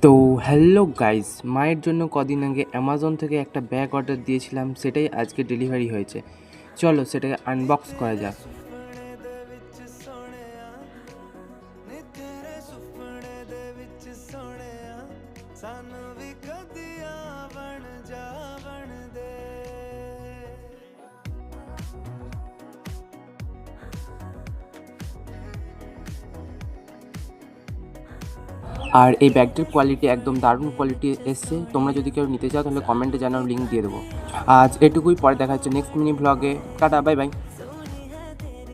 তো hello guys, মায়ের জন্য কদিন আগে অ্যামাজন থেকে একটা ব্যাগ অর্ডার দিয়েছিলাম, সেটাই আজকে ডেলিভারি হয়েছে। চলো সেটাকে আনবক্স করা যাক। আর এই ব্যাগটির কোয়ালিটি একদম দারুণ কোয়ালিটি এসছে। তোমরা যদি কেউ নিতে চাও তাহলে কমেন্টে জানাও, লিঙ্ক দিয়ে দেবো। আজ এটুকুই, পরে দেখা হচ্ছে নেক্সট মিনি ভ্লগে। Tata, bye by.